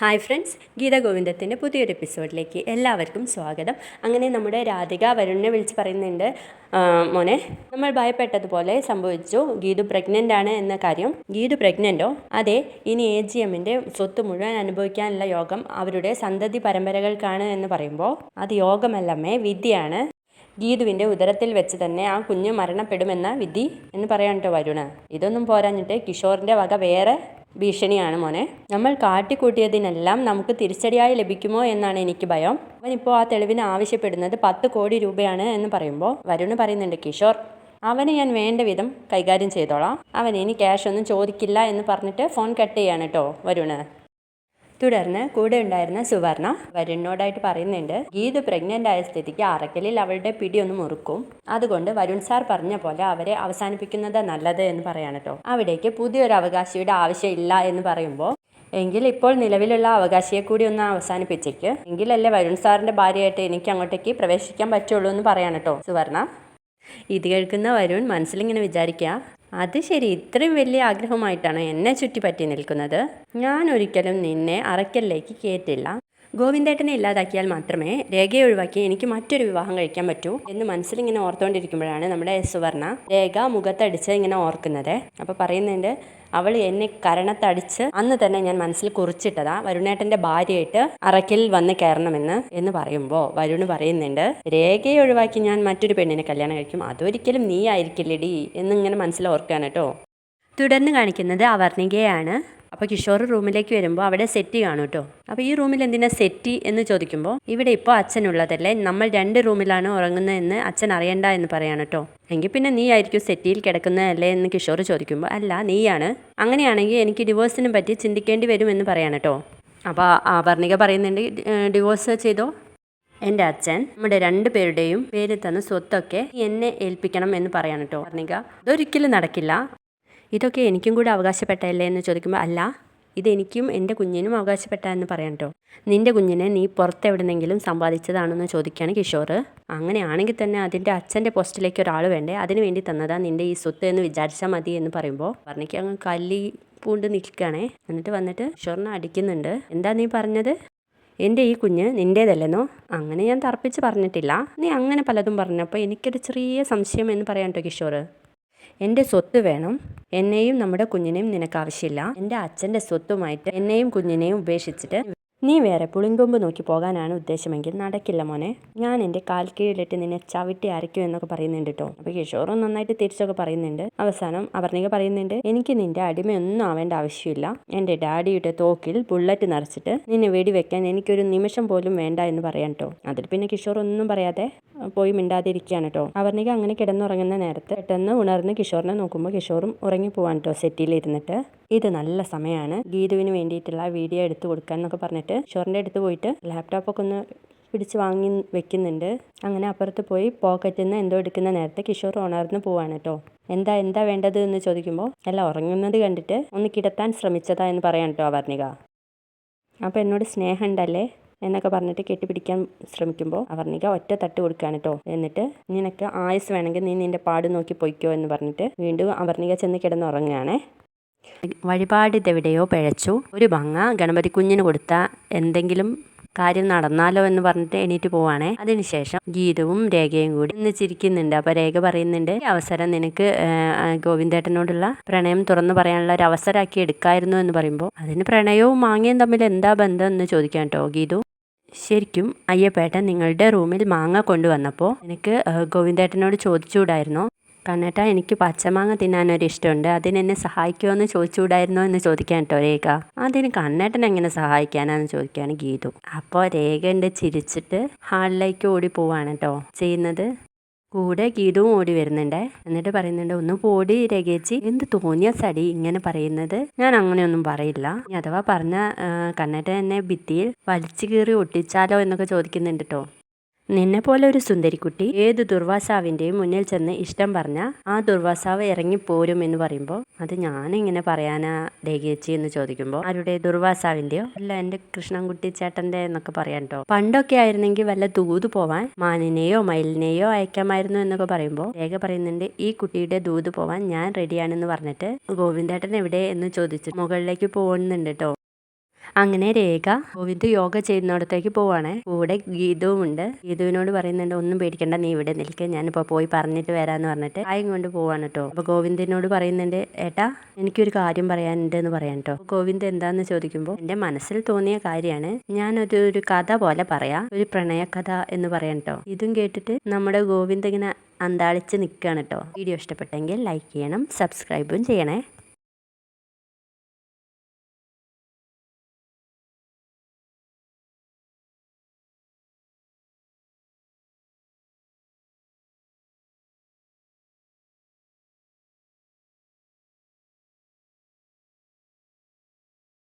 Hi friends, Geetha ഗോവിന്ദത്തിൻ്റെ പുതിയൊരു എപ്പിസോഡിലേക്ക് എല്ലാവർക്കും സ്വാഗതം. അങ്ങനെ നമ്മുടെ രാധിക വരുണിനെ വിളിച്ച് പറയുന്നുണ്ട്, മോനെ, നമ്മൾ ഭയപ്പെട്ടതുപോലെ സംഭവിച്ചു. ഗീതു പ്രഗ്നൻ്റ് ആണ് എന്ന കാര്യം. ഗീതു പ്രഗ്നൻ്റോ? അതെ, ഇനി AGMൻ്റെ സ്വത്ത് മുഴുവൻ അനുഭവിക്കാനുള്ള യോഗം അവരുടെ സന്തതി പരമ്പരകൾക്കാണ് എന്ന് പറയുമ്പോൾ അത് യോഗമല്ലമ്മേ, വിധിയാണ്. ഗീതുവിൻ്റെ ഉദരത്തിൽ വെച്ച് തന്നെ ആ കുഞ്ഞ് മരണപ്പെടുമെന്ന വിധി എന്ന് പറയാൻ കേട്ടോ വരുണ്. ഇതൊന്നും പോരാഞ്ഞിട്ട് കിഷോറിൻ്റെ വക വേറെ ഭീഷണിയാണ് മോനെ. നമ്മൾ കാട്ടിക്കൂട്ടിയതിനെല്ലാം നമുക്ക് തിരിച്ചടിയായി ലഭിക്കുമോ എന്നാണ് എനിക്ക് ഭയം. അവനിപ്പോൾ ആ തെളിവിന് ആവശ്യപ്പെടുന്നത് 10 കോടി രൂപയാണ് എന്ന് പറയുമ്പോൾ വരുണ് പറയുന്നുണ്ട്, കിഷോർ, അവന് ഞാൻ വേണ്ട വിധം കൈകാര്യം ചെയ്തോളാം, അവൻ ഇനി ക്യാഷ് ഒന്നും ചോദിക്കില്ല എന്ന് പറഞ്ഞിട്ട് ഫോൺ കട്ട് ചെയ്യാണ് കേട്ടോ വരുണ്. തുടർന്ന് കൂടെ ഉണ്ടായിരുന്ന സുവർണ വരുണിനോടായിട്ട് പറയുന്നുണ്ട്, ഗീതു പ്രഗ്നൻ്റ് ആയ സ്ഥിതിക്ക് അറക്കലിൽ അവളുടെ പിടിയൊന്ന് മുറുക്കും, അതുകൊണ്ട് വരുൺ സാർ പറഞ്ഞ പോലെ അവരെ അവസാനിപ്പിക്കുന്നത് നല്ലത് എന്ന് പറയാണ് കേട്ടോ. അവിടേക്ക് പുതിയൊരു അവകാശിയുടെ ആവശ്യമില്ല എന്ന് പറയുമ്പോൾ, എങ്കിൽ ഇപ്പോൾ നിലവിലുള്ള അവകാശിയെ കൂടി ഒന്ന് അവസാനിപ്പിച്ചേക്ക്, എങ്കിലല്ലേ വരുൺ സാറിൻ്റെ ഭാര്യയായിട്ട് എനിക്ക് അങ്ങോട്ടേക്ക് പ്രവേശിക്കാൻ പറ്റുള്ളൂ എന്ന് പറയാണ് കേട്ടോ സുവർണ. ഇത് കേൾക്കുന്ന വരുൺ മനസ്സിലിങ്ങനെ വിചാരിക്കുക, അത് ശരി, ഇത്രയും വലിയ ആഗ്രഹമായിട്ടാണ് എന്നെ ചുറ്റിപ്പറ്റി നിൽക്കുന്നത്. ഞാൻ ഒരിക്കലും നിന്നെ അറക്കലിലേക്ക് കയറ്റില്ല. ഗോവിന്ദേട്ടനെ ഇല്ലാതാക്കിയാൽ മാത്രമേ രേഖയെ ഒഴിവാക്കി എനിക്ക് മറ്റൊരു വിവാഹം കഴിക്കാൻ പറ്റൂ എന്ന് മനസ്സിലിങ്ങനെ ഓർത്തുകൊണ്ടിരിക്കുമ്പോഴാണ് നമ്മുടെ സുവർണ രേഖ മുഖത്തടിച്ച് ഇങ്ങനെ ഓർക്കുന്നത്. അപ്പോൾ പറയുന്നുണ്ട്, അവൾ എന്നെ കരണത്തടിച്ച് അന്ന് തന്നെ ഞാൻ മനസ്സിൽ കുറിച്ചിട്ടതാ വരുണേട്ടൻ്റെ ഭാര്യയായിട്ട് അറക്കലിൽ വന്ന് കയറണമെന്ന് എന്ന് പറയുമ്പോൾ വരുണ് പറയുന്നുണ്ട്, രേഖയെ ഒഴിവാക്കി ഞാൻ മറ്റൊരു പെണ്ണിനെ കല്യാണം കഴിക്കും, അതൊരിക്കലും നീ ആയിരിക്കില്ലടി എന്നിങ്ങനെ മനസ്സിൽ ഓർക്കുകയാണ് കേട്ടോ. തുടർന്ന് കാണിക്കുന്നത് അവർണികയാണ്. അപ്പോൾ കിഷോർ റൂമിലേക്ക് വരുമ്പോൾ അവിടെ സെറ്റി കാണും കേട്ടോ. അപ്പോൾ ഈ റൂമിൽ എന്തിനാ സെറ്റി എന്ന് ചോദിക്കുമ്പോൾ, ഇവിടെ ഇപ്പോൾ അച്ഛനുള്ളതല്ലേ, നമ്മൾ 2 റൂമിലാണ് ഉറങ്ങുന്നതെന്ന് അച്ഛൻ അറിയണ്ട എന്ന് പറയാണ് കേട്ടോ. എങ്കിൽ പിന്നെ നീ ആയിരിക്കും സെറ്റിയിൽ കിടക്കുന്നതല്ലേ എന്ന് കിഷോർ ചോദിക്കുമ്പോൾ, അല്ല, നീയാണ്. അങ്ങനെയാണെങ്കിൽ എനിക്ക് ഡിവോഴ്സിനെ പറ്റി ചിന്തിക്കേണ്ടി വരുമെന്ന് പറയാണ് കേട്ടോ. അപ്പോൾ വർണിക പറയുന്നുണ്ട്, ഡിവോഴ്സ് ചെയ്തോ, എൻ്റെ അച്ഛൻ നമ്മുടെ 2 പേരുടെയും പേര് തന്ന സ്വത്തൊക്കെ എന്നെ ഏൽപ്പിക്കണം എന്ന് പറയാണ് കേട്ടോ വർണിക. അതൊരിക്കലും നടക്കില്ല, ഇതൊക്കെ എനിക്കും കൂടെ അവകാശപ്പെട്ടല്ലേ എന്ന് ചോദിക്കുമ്പോൾ, അല്ല, ഇതെനിക്കും എൻ്റെ കുഞ്ഞിനും അവകാശപ്പെട്ട എന്ന് പറയാം കേട്ടോ. നിൻ്റെ കുഞ്ഞിനെ നീ പുറത്തെവിടുന്നെങ്കിലും സമ്പാദിച്ചതാണെന്ന് ചോദിക്കുകയാണ് കിഷോർ. അങ്ങനെയാണെങ്കിൽ തന്നെ അതിൻ്റെ അച്ഛൻ്റെ പോസ്റ്റിലേക്ക് ഒരാൾ വേണ്ടേ, അതിന് വേണ്ടി തന്നതാ നിൻ്റെ ഈ സ്വത്ത് എന്ന് വിചാരിച്ചാൽ മതി എന്ന് പറയുമ്പോൾ പറഞ്ഞിക്ക് അങ്ങ് കല്ലി പൂണ്ട് നിൽക്കുകയാണേ. എന്നിട്ട് വന്നിട്ട് കിഷോറിനെ അടിക്കുന്നുണ്ട്. എന്താ നീ പറഞ്ഞത്? എൻ്റെ ഈ കുഞ്ഞ് നിൻ്റേതല്ലെന്നോ? അങ്ങനെ ഞാൻ തർപ്പിച്ച് പറഞ്ഞിട്ടില്ല, നീ അങ്ങനെ പലതും പറഞ്ഞപ്പോൾ എനിക്കൊരു ചെറിയ സംശയം എന്ന് പറയാം കേട്ടോ കിഷോർ. എൻ്റെ സ്വത്ത് വേണം, എന്നെയും നമ്മുടെ കുഞ്ഞിനെയും നിനക്ക് ആവശ്യമില്ല. എൻ്റെ അച്ഛൻ്റെ സ്വത്തുമായിട്ട് എന്നെയും കുഞ്ഞിനെയും ഉപേക്ഷിച്ചിട്ട് നീ വേറെ പുളിങ്കൊമ്പ് നോക്കി പോകാനാണ് ഉദ്ദേശമെങ്കിൽ നടക്കില്ല മോനെ. ഞാൻ എൻ്റെ കാൽ കീഴിലിട്ട് നിന്നെ ചവിട്ടി അരയ്ക്കും എന്നൊക്കെ പറയുന്നുണ്ട് കേട്ടോ. അപ്പോൾ കിഷോറും നന്നായിട്ട് തിരിച്ചൊക്കെ പറയുന്നുണ്ട്. അവസാനം അവർണിക പറയുന്നുണ്ട്, എനിക്ക് നിൻ്റെ അടിമയൊന്നും ആവേണ്ട ആവശ്യമില്ല. എൻ്റെ ഡാഡിയുടെ തോക്കിൽ ബുള്ളറ്റ് നിറച്ചിട്ട് നിന്നെ വെടിവെക്കാൻ എനിക്കൊരു നിമിഷം പോലും വേണ്ട എന്ന് പറയാൻ കേട്ടോ. അതിൽ പിന്നെ കിഷോർ ഒന്നും പറയാതെ പോയി മിണ്ടാതിരിക്കുകയാണ് കേട്ടോ. അവർണിക അങ്ങനെ കിടന്നുറങ്ങുന്ന നേരത്ത് പെട്ടെന്ന് ഉണർന്ന് കിഷോറിനെ നോക്കുമ്പോൾ കിഷോറും ഉറങ്ങിപ്പോവാൻ കേട്ടോ സെറ്റിലിരുന്നിട്ട്. ഇത് നല്ല സമയമാണ് ഗീതുവിന് വേണ്ടിയിട്ടുള്ള വീഡിയോ എടുത്തു കൊടുക്കാൻ എന്നൊക്കെ പറഞ്ഞിട്ട് കിഷോറിൻ്റെ അടുത്ത് പോയിട്ട് ലാപ്ടോപ്പൊക്കെ ഒന്ന് പിടിച്ച് വാങ്ങി വെക്കുന്നുണ്ട്. അങ്ങനെ അപ്പുറത്ത് പോയി പോക്കറ്റിൽ നിന്ന് എന്തോ എടുക്കുന്ന നേരത്തെ കിഷോർ ഉണർന്ന് പോവാണ് കേട്ടോ. എന്താ വേണ്ടത് എന്ന് ചോദിക്കുമ്പോൾ, എല്ലാം ഉറങ്ങുന്നത് കണ്ടിട്ട് ഒന്ന് കിടത്താൻ ശ്രമിച്ചതാ എന്ന് പറയാൻ കേട്ടോ അവർണിക. അപ്പോൾ എന്നോട് സ്നേഹം ഉണ്ടല്ലേ എന്നൊക്കെ പറഞ്ഞിട്ട് കെട്ടിപ്പിടിക്കാൻ ശ്രമിക്കുമ്പോൾ അവർണിക ഒറ്റ തട്ട് കൊടുക്കുകയാണ് കേട്ടോ. എന്നിട്ട് നിനക്ക് ആയുസ് വേണമെങ്കിൽ നീ നിൻ്റെ പാട് നോക്കി പൊയ്ക്കോ എന്ന് പറഞ്ഞിട്ട് വീണ്ടും അവർണിക ചെന്ന് കിടന്നുറങ്ങുകയാണേ. വഴിപാടിതെവിടെയോ പിഴച്ചു, ഒരു ഭംഗ ഗണപതി കുഞ്ഞിന് കൊടുത്ത എന്തെങ്കിലും കാര്യം നടന്നാലോ എന്ന് പറഞ്ഞിട്ട് എണീറ്റ് പോവാണേ. അതിനുശേഷം ഗീതവും രേഖയും കൂടി ഇന്ന് ചിരിക്കുന്നുണ്ട്. അപ്പോൾ രേഖ പറയുന്നുണ്ട്, ഈ അവസരം നിനക്ക് ഗോവിന്ദേട്ടനോടുള്ള പ്രണയം തുറന്നു പറയാനുള്ള ഒരു അവസരമാക്കി എടുക്കായിരുന്നു എന്ന് പറയുമ്പോൾ, അതിന് പ്രണയവും മാങ്ങയും തമ്മിൽ എന്താ ബന്ധം എന്ന് ചോദിക്കാം കേട്ടോ ഗീതു. ശരിക്കും അയ്യപ്പേട്ടൻ നിങ്ങളുടെ റൂമിൽ മാങ്ങ കൊണ്ടുവന്നപ്പോൾ എനിക്ക് ഗോവിന്ദേട്ടനോട് ചോദിച്ചുകൂടായിരുന്നോ, കണ്ണേട്ടാ എനിക്ക് പച്ചമാങ്ങ തിന്നാനൊരിഷ്ടമുണ്ട്, അതിനെന്നെ സഹായിക്കുമോ എന്ന് ചോദിച്ചുകൂടായിരുന്നോ എന്ന് ചോദിക്കാൻ കേട്ടോ രേഖ. അതിന് കണ്ണേട്ടൻ എങ്ങനെ സഹായിക്കാനാന്ന് ചോദിക്കുകയാണ് ഗീതു. അപ്പോൾ രേഖ ഉണ്ട് ചിരിച്ചിട്ട് ഹാളിലേക്ക് ഓടി പോവാണ് കേട്ടോ ചെയ്യുന്നത്. കൂടെ ഗീതവും ഓടി വരുന്നുണ്ട്. എന്നിട്ട് പറയുന്നുണ്ട്, ഒന്ന് പോടി രേഖേച്ചി, എന്ത് തോന്നിയ സടി ഇങ്ങനെ പറയുന്നത്, ഞാൻ അങ്ങനെയൊന്നും പറയില്ല, അഥവാ പറഞ്ഞ കണ്ണേട്ടൻ എന്നെ ഭിത്തിയിൽ വലിച്ചു കീറി ഒട്ടിച്ചാലോ എന്നൊക്കെ ചോദിക്കുന്നുണ്ട് കേട്ടോ. നിന്നെ പോലെ ഒരു സുന്ദരിക്കുട്ടി ഏത് ദുർവാസാവിൻ്റെയും മുന്നിൽ ചെന്ന് ഇഷ്ടം പറഞ്ഞാൽ ആ ദുർവാസാവ് ഇറങ്ങിപ്പോരും എന്ന് പറയുമ്പോൾ, അത് ഞാനിങ്ങനെ പറയാനാ രേഖേച്ചി എന്ന് ചോദിക്കുമ്പോൾ, ആരുടെ ദുർവാസാവിൻ്റെയോ? അല്ല, എൻ്റെ കൃഷ്ണൻകുട്ടി ചേട്ടൻ്റെ എന്നൊക്കെ പറയാൻ കേട്ടോ. പണ്ടൊക്കെ ആയിരുന്നെങ്കിൽ വല്ല ദൂത് പോവാൻ മാനിനെയോ മയിലിനെയോ അയക്കാമായിരുന്നു എന്നൊക്കെ പറയുമ്പോൾ രേഖ പറയുന്നുണ്ട്, ഈ കുട്ടിയുടെ ദൂത് പോവാൻ ഞാൻ റെഡിയാണെന്ന് പറഞ്ഞിട്ട് ഗോവിന്ദേട്ടൻ എവിടെ എന്ന് ചോദിച്ച് മുകളിലേക്ക് പോകുന്നുണ്ട് കേട്ടോ. അങ്ങനെ രേഖ ഗോവിന്ദ് യോഗ ചെയ്യുന്നിടത്തേക്ക് പോവാണ്. കൂടെ ഗീതുവും ഉണ്ട്. ഗീതുവിനോട് പറയുന്നുണ്ട് ഒന്നും പേടിക്കണ്ട, നീ ഇവിടെ നിൽക്ക്, ഞാനിപ്പോൾ പോയി പറഞ്ഞിട്ട് വരാന്ന് പറഞ്ഞിട്ട് ആയും കൊണ്ട് പോവാണ് കേട്ടോ. അപ്പോൾ ഗോവിന്ദിനോട് പറയുന്നുണ്ട്, ഏട്ടാ എനിക്കൊരു കാര്യം പറയാനുണ്ട് എന്ന് പറയാൻ കേട്ടോ. ഗോവിന്ദ് എന്താന്ന് ചോദിക്കുമ്പോൾ എൻ്റെ മനസ്സിൽ തോന്നിയ കാര്യമാണ്, ഞാനൊരു കഥ പോലെ പറയാം, ഒരു പ്രണയകഥ എന്ന് പറയാൻ കേട്ടോ. ഇതും കേട്ടിട്ട് നമ്മുടെ ഗോവിന്ദ് ഇങ്ങനെ അന്താളിച്ച് നിൽക്കുകയാണ് കേട്ടോ. വീഡിയോ ഇഷ്ടപ്പെട്ടെങ്കിൽ ലൈക്ക് ചെയ്യണം, സബ്സ്ക്രൈബും ചെയ്യണേ.